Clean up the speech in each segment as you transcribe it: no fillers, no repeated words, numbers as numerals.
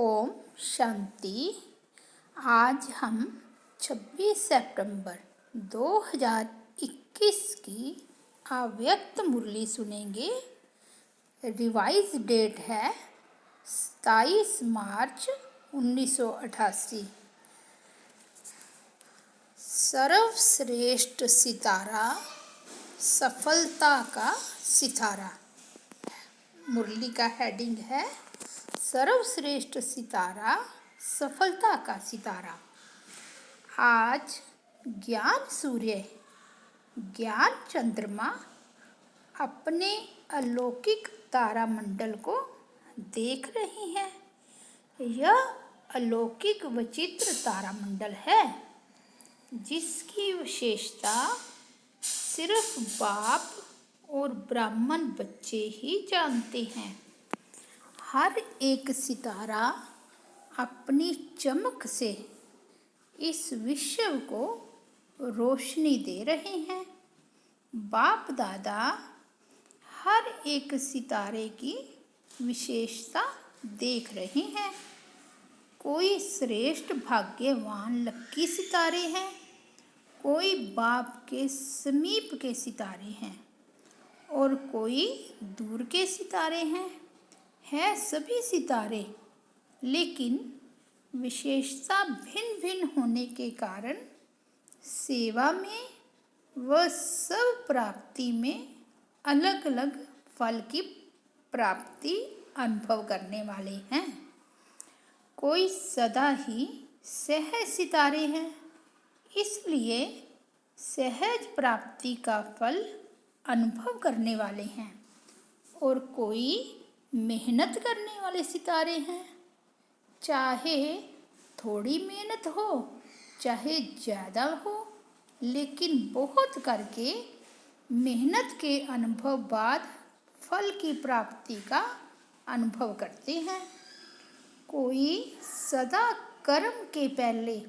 ओम शांति। आज हम 26 सितंबर 2021 की अव्यक्त मुरली सुनेंगे। रिवाइज डेट है 27 मार्च 1988। सर्वश्रेष्ठ सितारा, सफलता का सितारा। मुरली का हेडिंग है सर्वश्रेष्ठ सितारा, सफलता का सितारा। आज ज्ञान सूर्य, ज्ञान चंद्रमा अपने अलौकिक तारामंडल को देख रहे हैं। यह अलौकिक विचित्र तारामंडल है जिसकी विशेषता सिर्फ बाप और ब्राह्मण बच्चे ही जानते हैं। हर एक सितारा अपनी चमक से इस विश्व को रोशनी दे रहे हैं। बाप दादा हर एक सितारे की विशेषता देख रहे हैं। कोई श्रेष्ठ भाग्यवान लकी सितारे हैं, कोई बाप के समीप के सितारे हैं और कोई दूर के सितारे हैं। सभी सितारे, लेकिन विशेषता भिन्न भिन्न होने के कारण सेवा में व सब प्राप्ति में अलग अलग फल की प्राप्ति अनुभव करने वाले हैं। कोई सदा ही सहज सितारे हैं, इसलिए सहज प्राप्ति का फल अनुभव करने वाले हैं। और कोई मेहनत करने वाले सितारे हैं, चाहे थोड़ी मेहनत हो चाहे ज़्यादा हो, लेकिन बहुत करके मेहनत के अनुभव बाद फल की प्राप्ति का अनुभव करते हैं। कोई सदा कर्म के पहले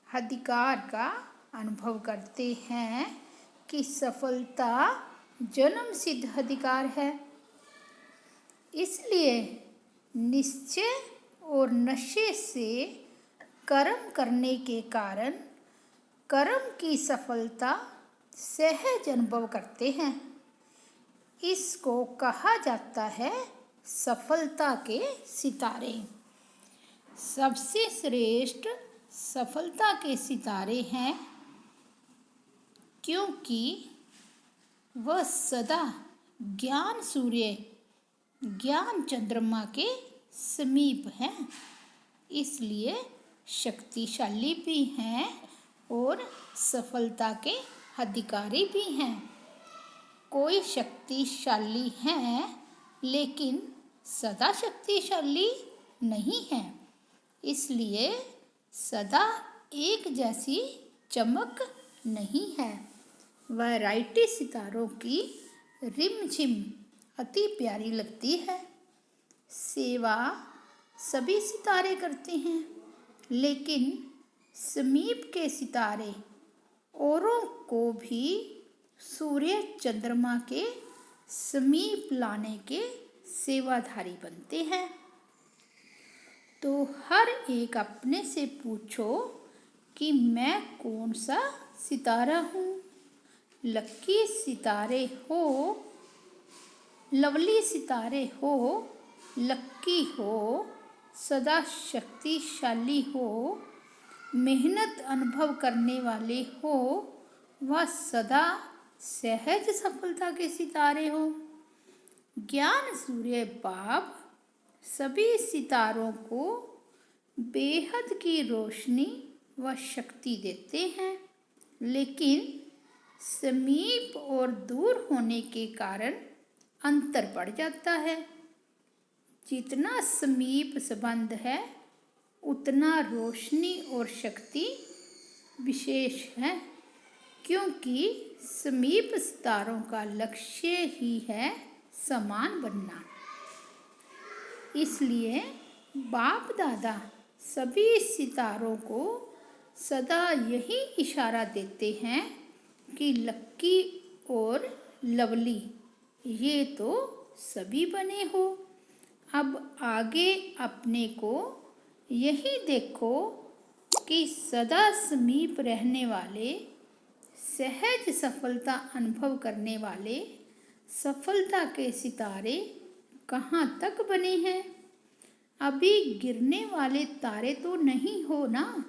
अधिकार का अनुभव करते हैं कि सफलता जन्म सिद्ध अधिकार है। इसलिए निश्चय और नशे से कर्म करने के कारण कर्म की सफलता सहज अनुभव करते हैं। इसको कहा जाता है सफलता के सितारे। सबसे श्रेष्ठ सफलता के सितारे हैं, क्योंकि वह सदा ज्ञान सूर्य, ज्ञान चंद्रमा के समीप हैं, इसलिए शक्तिशाली भी हैं और सफलता के अधिकारी भी हैं। कोई शक्तिशाली हैं लेकिन सदा शक्तिशाली नहीं है, इसलिए सदा एक जैसी चमक नहीं है। वैरायटी सितारों की रिमझिम अति प्यारी लगती है। सेवा सभी सितारे करते हैं, लेकिन समीप के सितारे औरों को भी सूर्य चंद्रमा के समीप लाने के सेवाधारी बनते हैं। तो हर एक अपने से पूछो कि मैं कौन सा सितारा हूँ। लकी सितारे हो, लवली सितारे हो, लक्की हो, सदा शक्तिशाली हो, मेहनत अनुभव करने वाले हो, व सदा सहज सफलता के सितारे हो। ज्ञान सूर्य बाप सभी सितारों को बेहद की रोशनी व शक्ति देते हैं, लेकिन समीप और दूर होने के कारण अंतर पड़ जाता है। जितना समीप संबंध है उतना रोशनी और शक्ति विशेष है, क्योंकि समीप सितारों का लक्ष्य ही है समान बनना। इसलिए बाप दादा सभी सितारों को सदा यही इशारा देते हैं कि लक्की और लवली ये तो सभी बने हो, अब आगे अपने को यही देखो कि सदा समीप रहने वाले, सहज सफलता अनुभव करने वाले सफलता के सितारे कहाँ तक बने हैं। अभी गिरने वाले तारे तो नहीं हो ना,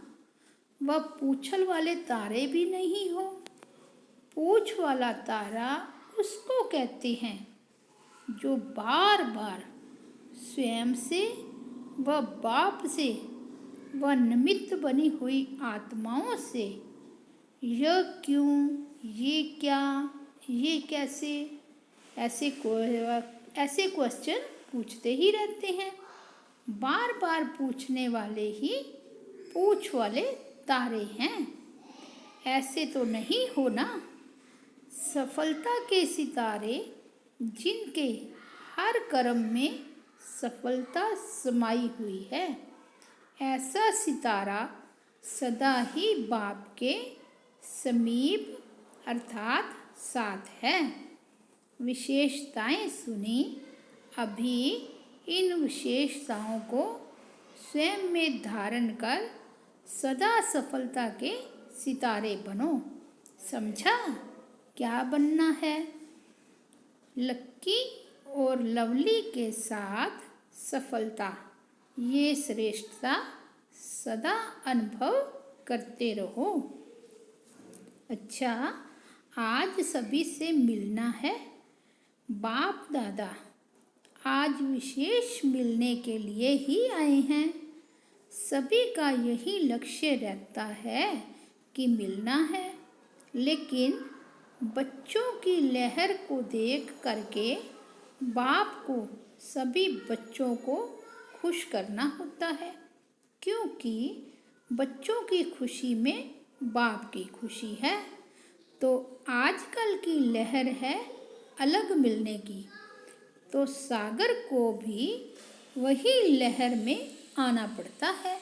वह पूंछल वाले तारे भी नहीं हो। पूंछ वाला तारा उसको कहते हैं जो बार बार स्वयं से व बाप से व निमित्त बनी हुई आत्माओं से यह क्यों, ये क्या, ये कैसे, ऐसे क्वेश्चन पूछते ही रहते हैं। बार बार पूछने वाले ही पूछ वाले तारे हैं। ऐसे तो नहीं हो ना। सफलता के सितारे जिनके हर कर्म में सफलता समाई हुई है, ऐसा सितारा सदा ही बाप के समीप अर्थात साथ है। विशेषताएं सुनी। अभी इन विशेषताओं को स्वयं में धारण कर सदा सफलता के सितारे बनो। समझा क्या बनना है? लक्की और लवली के साथ सफलता, ये श्रेष्ठता सदा अनुभव करते रहो। अच्छा, आज सभी से मिलना है। बाप दादा आज विशेष मिलने के लिए ही आए हैं। सभी का यही लक्ष्य रहता है कि मिलना है, लेकिन बच्चों की लहर को देख करके बाप को सभी बच्चों को खुश करना होता है, क्योंकि बच्चों की खुशी में बाप की खुशी है। तो आजकल की लहर है अलग मिलने की, तो सागर को भी वही लहर में आना पड़ता है।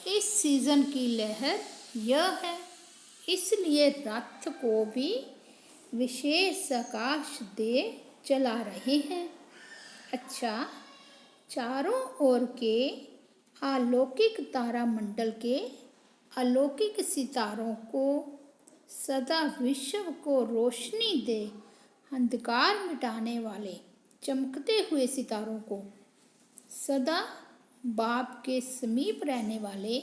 इस सीज़न की लहर यह है, इसलिए रथ को भी विशेष आकाश दे चला रहे हैं। अच्छा, चारों ओर के अलौकिक तारामंडल के अलौकिक सितारों को सदा विश्व को रोशनी दे अंधकार मिटाने वाले चमकते हुए सितारों को, सदा बाप के समीप रहने वाले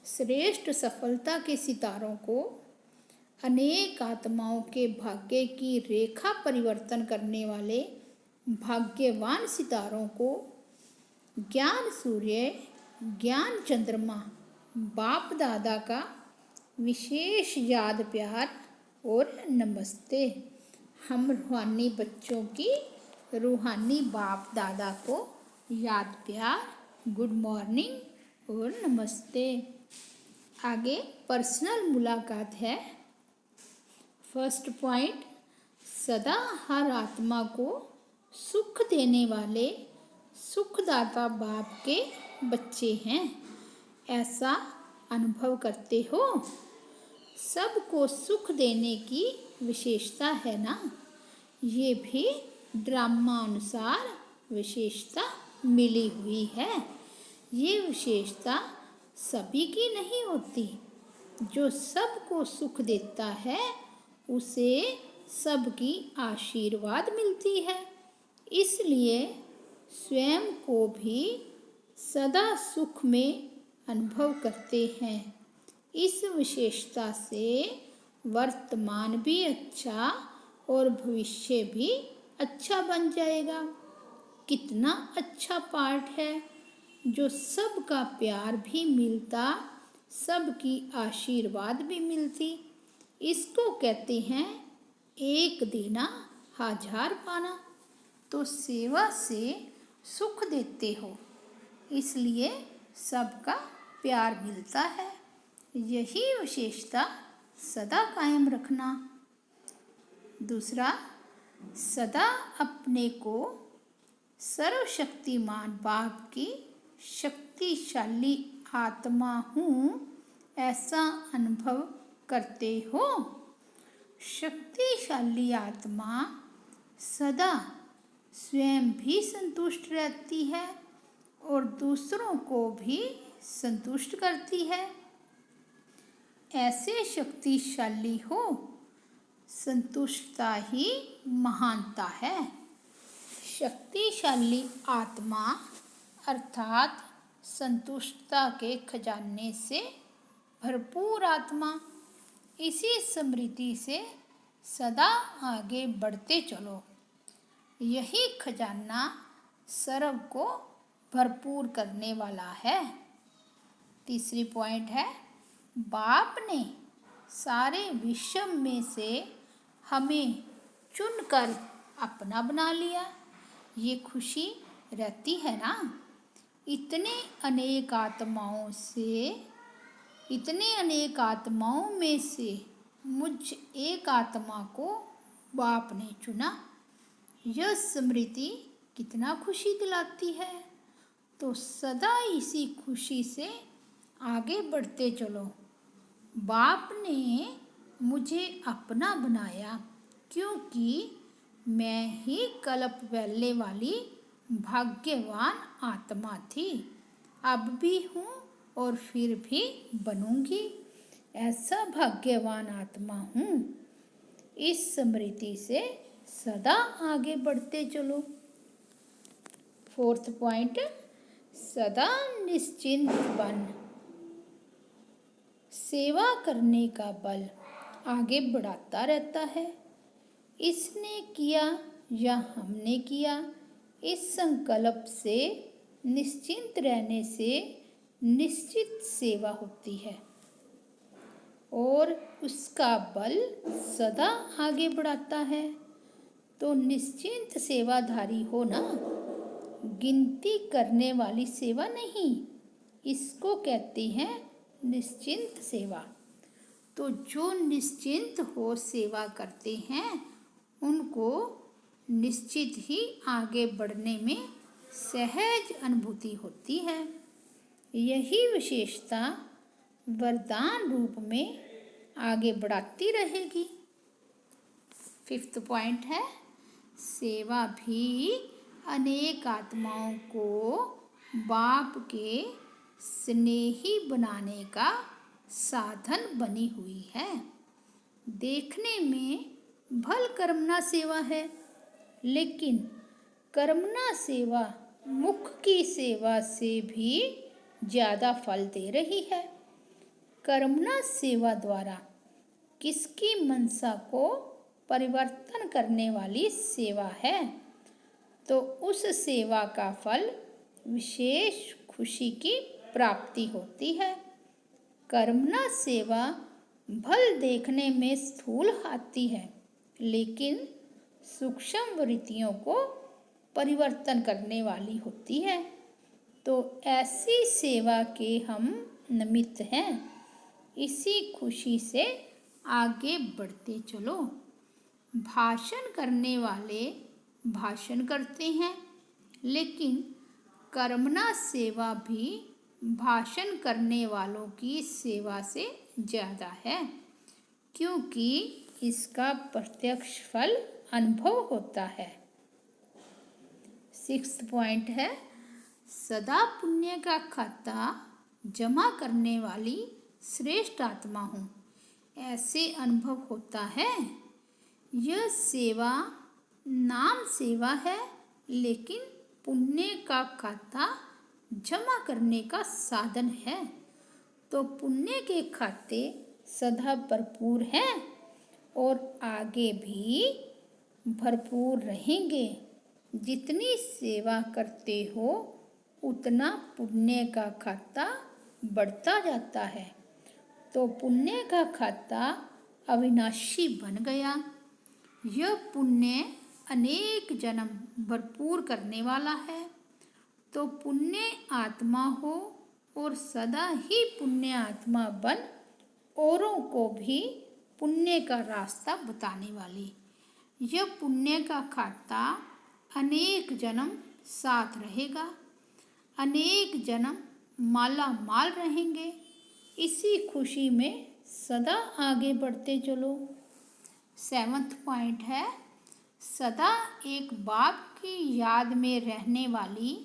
श्रेष्ठ सफलता के सितारों को, अनेक आत्माओं के भाग्य की रेखा परिवर्तन करने वाले भाग्यवान सितारों को, ज्ञान सूर्य, ज्ञान चंद्रमा, बाप दादा का विशेष याद प्यार और नमस्ते। हम रूहानी बच्चों की रूहानी बाप दादा को याद प्यार, गुड मॉर्निंग और नमस्ते। आगे पर्सनल मुलाकात है। फर्स्ट पॉइंट, सदा हर आत्मा को सुख देने वाले सुखदाता बाप के बच्चे हैं, ऐसा अनुभव करते हो। सबको सुख देने की विशेषता है ना, ये भी ड्रामा अनुसार विशेषता मिली हुई है। ये विशेषता सभी की नहीं होती। जो सबको सुख देता है उसे सबकी आशीर्वाद मिलती है, इसलिए स्वयं को भी सदा सुख में अनुभव करते हैं। इस विशेषता से वर्तमान भी अच्छा और भविष्य भी अच्छा बन जाएगा। कितना अच्छा पाठ है, जो सबका प्यार भी मिलता, सबकी आशीर्वाद भी मिलती। इसको कहते हैं एक देना हजार पाना। तो सेवा से सुख देते हो, इसलिए सबका प्यार मिलता है। यही विशेषता सदा कायम रखना। दूसरा, सदा अपने को सर्वशक्तिमान बाप की शक्तिशाली आत्मा हूँ ऐसा अनुभव करते हो। शक्तिशाली आत्मा सदा स्वयं भी संतुष्ट रहती है और दूसरों को भी संतुष्ट करती है। ऐसे शक्तिशाली हो, संतुष्टता ही महानता है। शक्तिशाली आत्मा अर्थात संतुष्टता के खजाने से भरपूर आत्मा। इसी स्मृति से सदा आगे बढ़ते चलो। यही खजाना सर्व को भरपूर करने वाला है। तीसरी पॉइंट है, बाप ने सारे विश्व में से हमें चुनकर अपना बना लिया। ये खुशी रहती है ना। इतने अनेक आत्माओं में से मुझ एक आत्मा को बाप ने चुना। यह स्मृति कितना खुशी दिलाती है। तो सदा इसी खुशी से आगे बढ़ते चलो। बाप ने मुझे अपना बनाया क्योंकि मैं ही कल्प पहले वाली भाग्यवान आत्मा थी। अब भी हूँ और फिर भी बनूंगी। ऐसा भाग्यवान आत्मा हूँ। इस स्मृति से सदा आगे बढ़ते चलो। फोर्थ पॉइंट, सदा निश्चिंत बन। सेवा करने का बल आगे बढ़ाता रहता है। इसने किया या हमने किया, इस संकल्प से निश्चिंत रहने से निश्चित सेवा होती है और उसका बल सदा आगे बढ़ाता है। तो निश्चिंत सेवाधारी हो ना, गिनती करने वाली सेवा नहीं। इसको कहते हैं निश्चिंत सेवा। तो जो निश्चिंत हो सेवा करते हैं उनको निश्चित ही आगे बढ़ने में सहज अनुभूति होती है। यही विशेषता वरदान रूप में आगे बढ़ाती रहेगी। फिफ्थ पॉइंट है, सेवा भी अनेक आत्माओं को बाप के स्नेही बनाने का साधन बनी हुई है। देखने में भल कर्मणा सेवा है, लेकिन कर्मणा सेवा मुख की सेवा से भी ज़्यादा फल दे रही है। कर्मणा सेवा द्वारा किसकी मनसा को परिवर्तन करने वाली सेवा है, तो उस सेवा का फल विशेष खुशी की प्राप्ति होती है। कर्मणा सेवा भल देखने में स्थूल आती है, लेकिन सूक्ष्म वृत्तियों को परिवर्तन करने वाली होती है। तो ऐसी सेवा के हम निमित्त हैं। इसी खुशी से आगे बढ़ते चलो। भाषण करने वाले भाषण करते हैं, लेकिन कर्मणा सेवा भी भाषण करने वालों की सेवा से ज़्यादा है, क्योंकि इसका प्रत्यक्ष फल अनुभव होता है। सिक्स्थ पॉइंट है, सदा पुण्य का खाता जमा करने वाली श्रेष्ठ आत्मा हूँ। ऐसे अनुभव होता है। यह सेवा नाम सेवा है, लेकिन पुण्य का खाता जमा करने का साधन है। तो पुण्य के खाते सदा भरपूर हैं और आगे भी भरपूर रहेंगे। जितनी सेवा करते हो उतना पुण्य का खाता बढ़ता जाता है। तो पुण्य का खाता अविनाशी बन गया। यह पुण्य अनेक जन्म भरपूर करने वाला है। तो पुण्य आत्मा हो और सदा ही पुण्य आत्मा बन औरों को भी पुण्य का रास्ता बताने वाली। यह पुण्य का खाता अनेक जन्म साथ रहेगा। अनेक जन्म माला माल रहेंगे। इसी खुशी में सदा आगे बढ़ते चलो। सेवंथ पॉइंट है, सदा एक बाप की याद में रहने वाली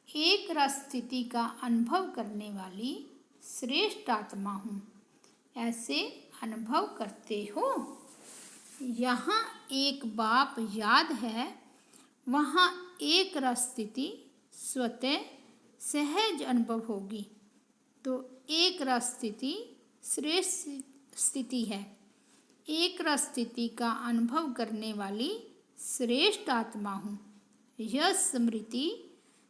एक रस स्थिति का अनुभव करने वाली श्रेष्ठ आत्मा हूँ, ऐसे अनुभव करते हो। यहाँ एक बाप याद है, वहाँ एक रस स्थिति स्वतः सहज अनुभव होगी। तो एक रस स्थिति श्रेष्ठ स्थिति है। एक रस स्थिति का अनुभव करने वाली श्रेष्ठ आत्मा हूँ। यह स्मृति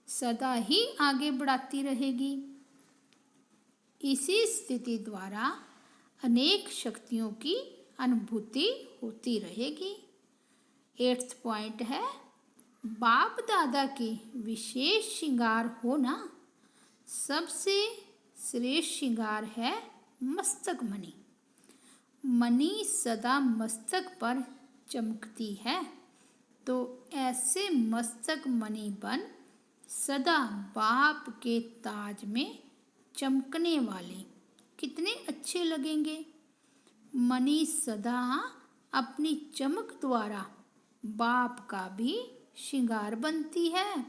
सदा ही आगे बढ़ाती रहेगी। इसी स्थिति द्वारा अनेक शक्तियों की अनुभूति होती रहेगी। 8th पॉइंट है, बाप दादा के विशेष श्रृंगार होना। सबसे श्रेष्ठ श्रृंगार है मस्तक मणि। मणि सदा मस्तक पर चमकती है, तो ऐसे मस्तक मणि बन सदा बाप के ताज में चमकने वाले कितने अच्छे लगेंगे। मणि सदा अपनी चमक द्वारा बाप का भी श्रृंगार बनती है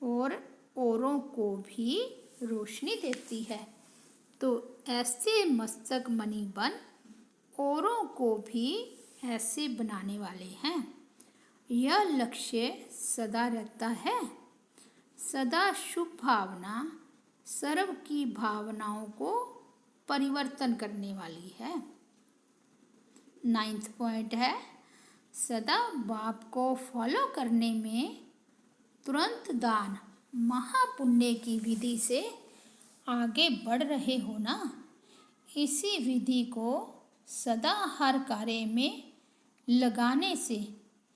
और औरों को भी रोशनी देती है। तो ऐसे मस्तक मणि बन औरों को भी ऐसे बनाने वाले हैं। यह लक्ष्य सदा रहता है। सदा शुभ भावना सर्व की भावनाओं को परिवर्तन करने वाली है। 9th पॉइंट है, सदा बाप को फॉलो करने में तुरंत दान महापुण्य की विधि से आगे बढ़ रहे हो ना। इसी विधि को सदा हर कार्य में लगाने से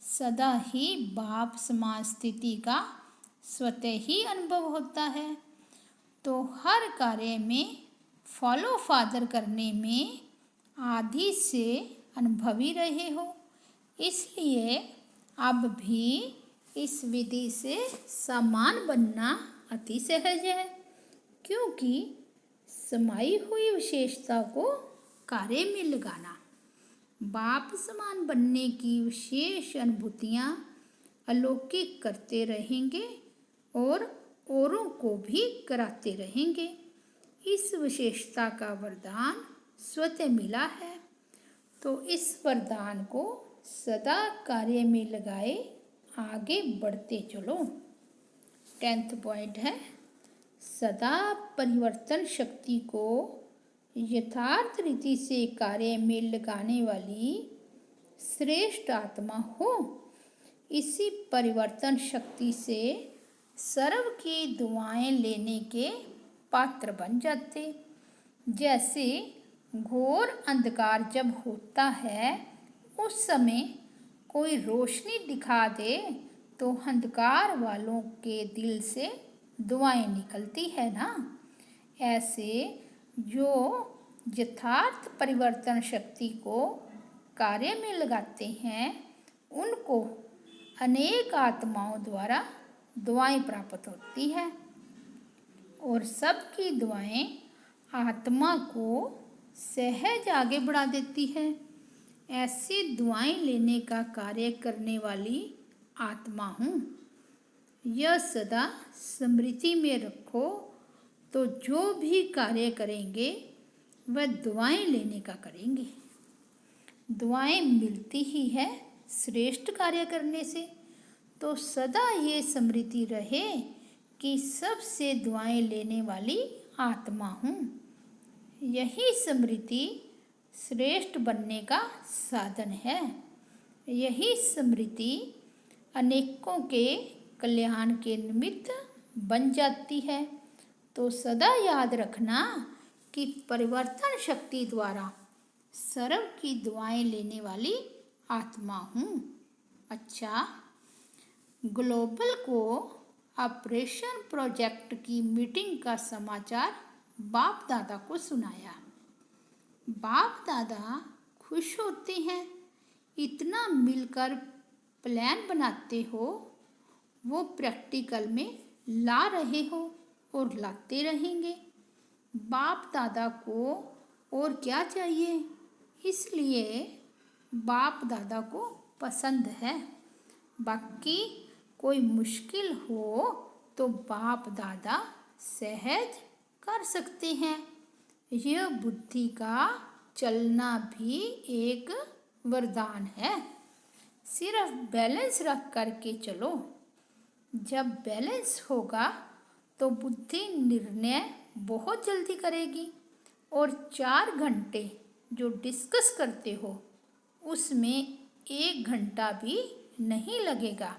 सदा ही बाप समान स्थिति का स्वतः ही अनुभव होता है। तो हर कार्य में फॉलो फादर करने में आदि से अनुभवी रहे हो, इसलिए अब भी इस विधि से समान बनना अति सहज है, क्योंकि समाई हुई विशेषता को कार्य में लगाना। बाप समान बनने की विशेष अनुभूतियाँ अलौकिक करते रहेंगे और औरों को भी कराते रहेंगे। इस विशेषता का वरदान स्वतः मिला है, तो इस वरदान को सदा कार्य में लगाए आगे बढ़ते चलो। 10th पॉइंट है, सदा परिवर्तन शक्ति को यथार्थ रीति से कार्य में लगाने वाली श्रेष्ठ आत्मा हो। इसी परिवर्तन शक्ति से सर्व की दुआएं लेने के पात्र बन जाते। जैसे घोर अंधकार जब होता है, उस समय कोई रोशनी दिखा दे तो अंधकार वालों के दिल से दुआएं निकलती है ना। ऐसे जो यथार्थ परिवर्तन शक्ति को कार्य में लगाते हैं, उनको अनेक आत्माओं द्वारा दुआएं प्राप्त होती है और सबकी दुआएं आत्मा को सहज आगे बढ़ा देती है। ऐसी दुआएं लेने का कार्य करने वाली आत्मा हूँ। यह सदा स्मृति में रखो, तो जो भी कार्य करेंगे वह दुआएं लेने का करेंगे। दुआएं मिलती ही है श्रेष्ठ कार्य करने से, तो सदा ये स्मृति रहे कि सबसे दुआएं लेने वाली आत्मा हूँ। यही स्मृति श्रेष्ठ बनने का साधन है। यही स्मृति अनेकों के कल्याण के निमित्त बन जाती है। तो सदा याद रखना कि परिवर्तन शक्ति द्वारा सर्व की दुआएं लेने वाली आत्मा हूँ। अच्छा, ग्लोबल को ऑपरेशन प्रोजेक्ट की मीटिंग का समाचार बाप दादा को सुनाया। बाप दादा खुश होते हैं, इतना मिलकर प्लान बनाते हो, वो प्रैक्टिकल में ला रहे हो और लाते रहेंगे। बाप दादा को और क्या चाहिए, इसलिए बाप दादा को पसंद है। बाकी कोई मुश्किल हो तो बाप दादा सहज कर सकते हैं। यह बुद्धि का चलना भी एक वरदान है। सिर्फ बैलेंस रख करके चलो। जब बैलेंस होगा तो बुद्धि निर्णय बहुत जल्दी करेगी और 4 घंटे जो डिस्कस करते हो उसमें 1 घंटा भी नहीं लगेगा।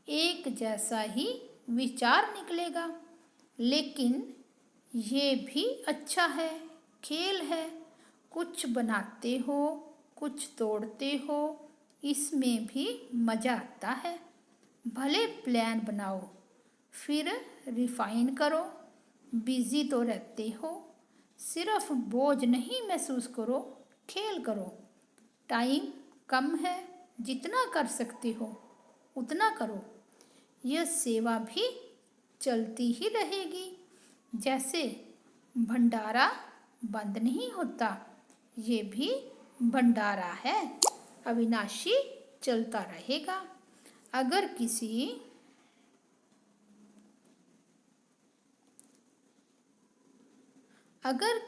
एक जैसा ही विचार निकलेगा। लेकिन ये भी अच्छा है, खेल है। कुछ बनाते हो, कुछ तोड़ते हो, इसमें भी मज़ा आता है। भले प्लान बनाओ, फिर रिफाइन करो। बिजी तो रहते हो, सिर्फ बोझ नहीं महसूस करो, खेल करो। टाइम कम है, जितना कर सकते हो उतना करो। यह सेवा भी चलती ही रहेगी। जैसे भंडारा बंद नहीं होता, ये भी भंडारा है, अविनाशी चलता रहेगा। अगर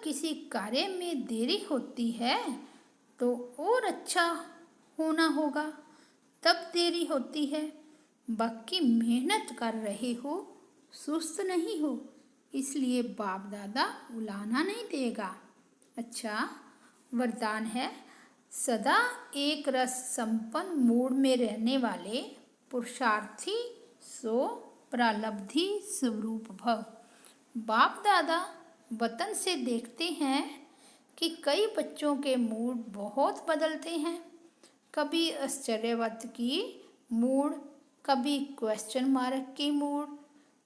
किसी कार्य में देरी होती है तो और अच्छा होना होगा, तब देरी होती है। बाकी मेहनत कर रहे हो, सुस्त नहीं हो, इसलिए बाप दादा उलाहना नहीं देगा। अच्छा वरदान है, सदा एक रस संपन्न मूड में रहने वाले पुरुषार्थी सो प्रालब्धि स्वरूप भव। बाप दादा वतन से देखते हैं कि कई बच्चों के मूड बहुत बदलते हैं। कभी आश्चर्यवत की मूड, कभी क्वेश्चन मार्क की मूड,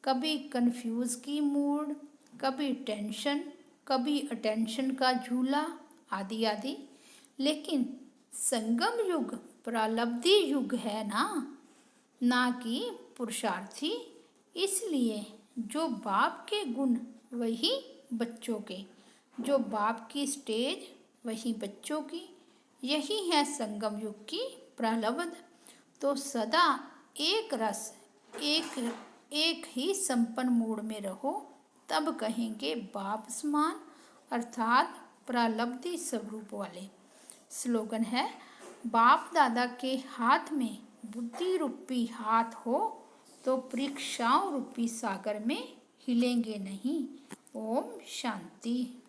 कभी कंफ्यूज की मूड, कभी टेंशन, कभी अटेंशन का झूला, आदि आदि। लेकिन संगम युग प्रालब्धि युग है ना कि पुरुषार्थी। इसलिए जो बाप के गुण वही बच्चों के, जो बाप की स्टेज वही बच्चों की। यही है संगम युग की प्रलब्ध। तो सदा एक रस, एक ही संपन्न मूड में रहो, तब कहेंगे बाप समान, अर्थात प्रालब्धि स्वरूप वाले। स्लोगन है, बाप दादा के हाथ में बुद्धि रूपी हाथ हो तो परीक्षाओं रूपी सागर में हिलेंगे नहीं। ओम शांति।